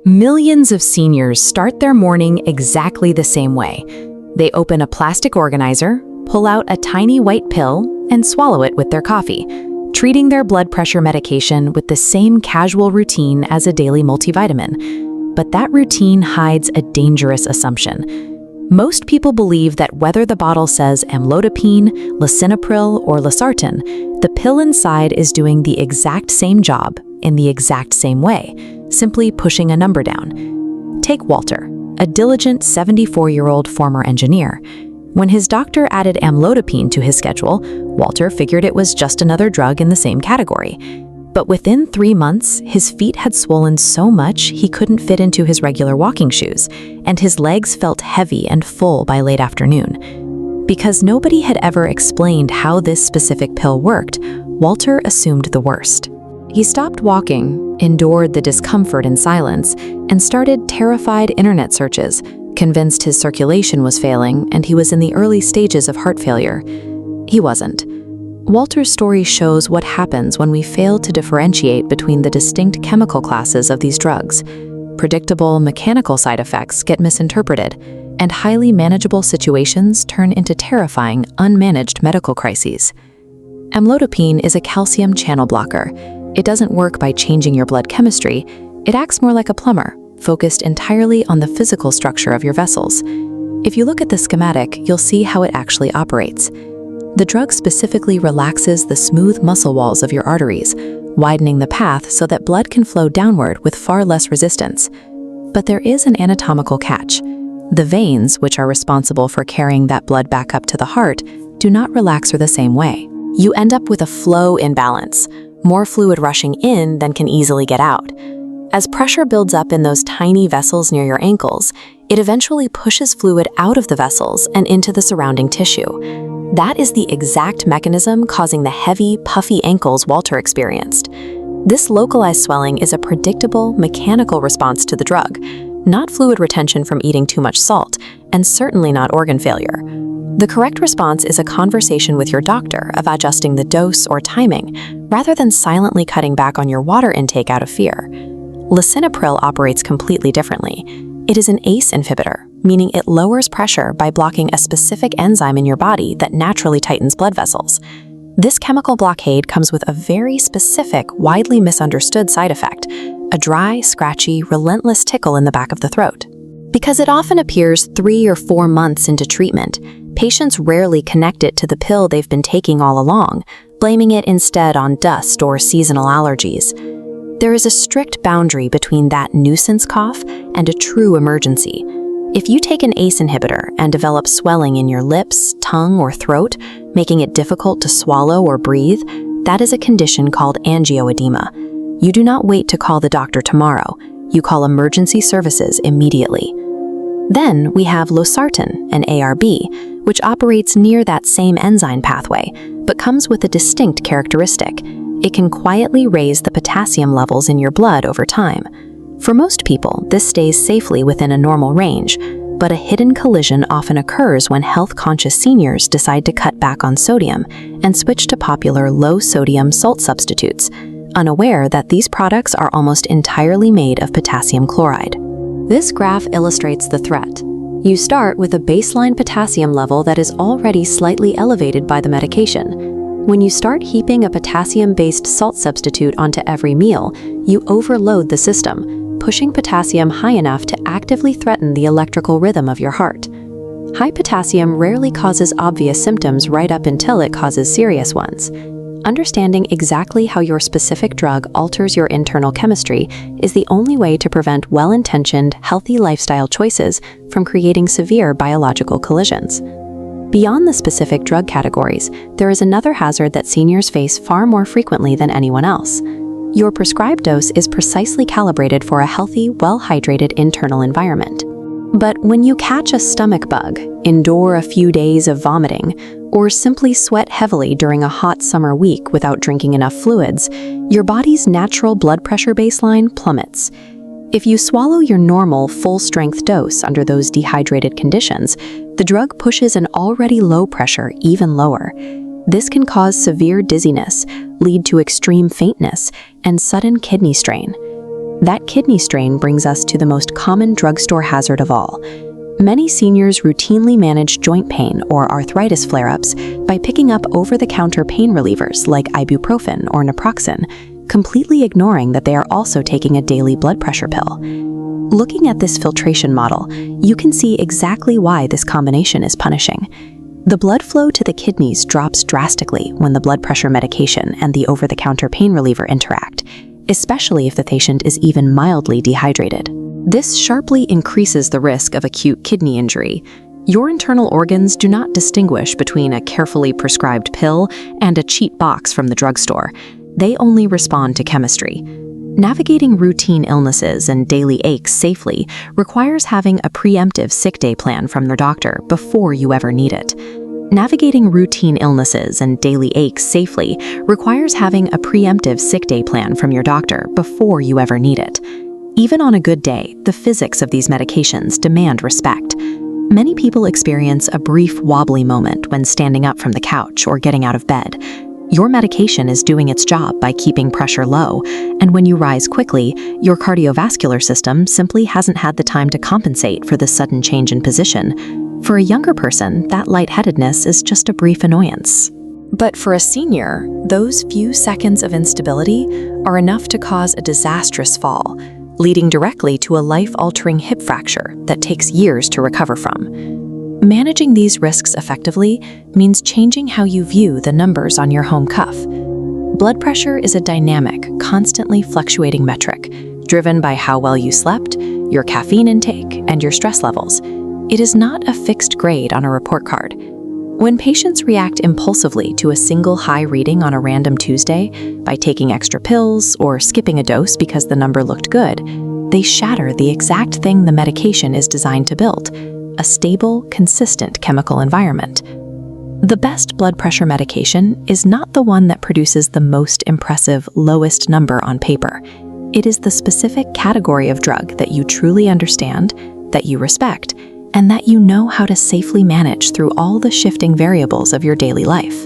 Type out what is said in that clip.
Millions of seniors start their morning exactly the same way. They open a plastic organizer, pull out a tiny white pill, and swallow it with their coffee, treating their blood pressure medication with the same casual routine as a daily multivitamin. But that routine hides a dangerous assumption. Most people believe that whether the bottle says Amlodipine, Lisinopril, or Losartan, the pill inside is doing the exact same job in the exact same way, simply pushing a number down. Take Walter, a diligent 74-year-old former engineer. When his doctor added amlodipine to his schedule, Walter figured it was just another drug in the same category. But within 3 months, his feet had swollen so much he couldn't fit into his regular walking shoes, and his legs felt heavy and full by late afternoon. Because nobody had ever explained how this specific pill worked, Walter assumed the worst. He stopped walking, endured the discomfort in silence, and started terrified internet searches, convinced his circulation was failing and he was in the early stages of heart failure. He wasn't. Walter's story shows what happens when we fail to differentiate between the distinct chemical classes of these drugs. Predictable mechanical side effects get misinterpreted, and highly manageable situations turn into terrifying, unmanaged medical crises. Amlodipine is a calcium channel blocker. It doesn't work by changing your blood chemistry. It acts more like a plumber, focused entirely on the physical structure of your vessels. If you look at the schematic, you'll see how it actually operates. The drug specifically relaxes the smooth muscle walls of your arteries, widening the path so that blood can flow downward with far less resistance. But there is an anatomical catch. The veins, which are responsible for carrying that blood back up to the heart, do not relax the same way. You end up with a flow imbalance, more fluid rushing in than can easily get out. As pressure builds up in those tiny vessels near your ankles, it eventually pushes fluid out of the vessels and into the surrounding tissue. That is the exact mechanism causing the heavy, puffy ankles Walter experienced. This localized swelling is a predictable, mechanical response to the drug, not fluid retention from eating too much salt, and certainly not organ failure. The correct response is a conversation with your doctor of adjusting the dose or timing, rather than silently cutting back on your water intake out of fear. Lisinopril operates completely differently. It is an ACE inhibitor, meaning it lowers pressure by blocking a specific enzyme in your body that naturally tightens blood vessels. This chemical blockade comes with a very specific, widely misunderstood side effect: a dry, scratchy, relentless tickle in the back of the throat. Because it often appears 3 or 4 months into treatment, patients rarely connect it to the pill they've been taking all along, blaming it instead on dust or seasonal allergies. There is a strict boundary between that nuisance cough and a true emergency. If you take an ACE inhibitor and develop swelling in your lips, tongue, or throat, making it difficult to swallow or breathe, that is a condition called angioedema. You do not wait to call the doctor tomorrow. You call emergency services immediately. Then we have Losartan, an ARB, which operates near that same enzyme pathway, but comes with a distinct characteristic. It can quietly raise the potassium levels in your blood over time. For most people, this stays safely within a normal range, but a hidden collision often occurs when health-conscious seniors decide to cut back on sodium and switch to popular low-sodium salt substitutes, unaware that these products are almost entirely made of potassium chloride. This graph illustrates the threat. You start with a baseline potassium level that is already slightly elevated by the medication. When you start heaping a potassium-based salt substitute onto every meal, you overload the system, pushing potassium high enough to actively threaten the electrical rhythm of your heart. High potassium rarely causes obvious symptoms right up until it causes serious ones. Understanding exactly how your specific drug alters your internal chemistry is the only way to prevent well-intentioned, healthy lifestyle choices from creating severe biological collisions. Beyond the specific drug categories, there is another hazard that seniors face far more frequently than anyone else. Your prescribed dose is precisely calibrated for a healthy, well-hydrated internal environment. But when you catch a stomach bug, endure a few days of vomiting, or simply sweat heavily during a hot summer week without drinking enough fluids, your body's natural blood pressure baseline plummets. If you swallow your normal, full-strength dose under those dehydrated conditions, the drug pushes an already low pressure even lower. This can cause severe dizziness, lead to extreme faintness, and sudden kidney strain. That kidney strain brings us to the most common drugstore hazard of all. Many seniors routinely manage joint pain or arthritis flare-ups by picking up over-the-counter pain relievers like ibuprofen or naproxen, completely ignoring that they are also taking a daily blood pressure pill. Looking at this filtration model, you can see exactly why this combination is punishing. The blood flow to the kidneys drops drastically when the blood pressure medication and the over-the-counter pain reliever interact, especially if the patient is even mildly dehydrated. This sharply increases the risk of acute kidney injury. Your internal organs do not distinguish between a carefully prescribed pill and a cheap box from the drugstore. They only respond to chemistry. Navigating routine illnesses and daily aches safely requires having a preemptive sick day plan from your doctor before you ever need it. Navigating routine illnesses and daily aches safely requires having a preemptive sick day plan from your doctor before you ever need it. Even on a good day, the physics of these medications demand respect. Many people experience a brief wobbly moment when standing up from the couch or getting out of bed. Your medication is doing its job by keeping pressure low, and when you rise quickly, your cardiovascular system simply hasn't had the time to compensate for this sudden change in position. For a younger person, that lightheadedness is just a brief annoyance. But for a senior, those few seconds of instability are enough to cause a disastrous fall, leading directly to a life-altering hip fracture that takes years to recover from. Managing these risks effectively means changing how you view the numbers on your home cuff. Blood pressure is a dynamic, constantly fluctuating metric, driven by how well you slept, your caffeine intake, and your stress levels. It is not a fixed grade on a report card. When patients react impulsively to a single high reading on a random Tuesday by taking extra pills or skipping a dose because the number looked good, they shatter the exact thing the medication is designed to build: a stable, consistent chemical environment. The best blood pressure medication is not the one that produces the most impressive lowest number on paper. It is the specific category of drug that you truly understand, that you respect, and that you know how to safely manage through all the shifting variables of your daily life.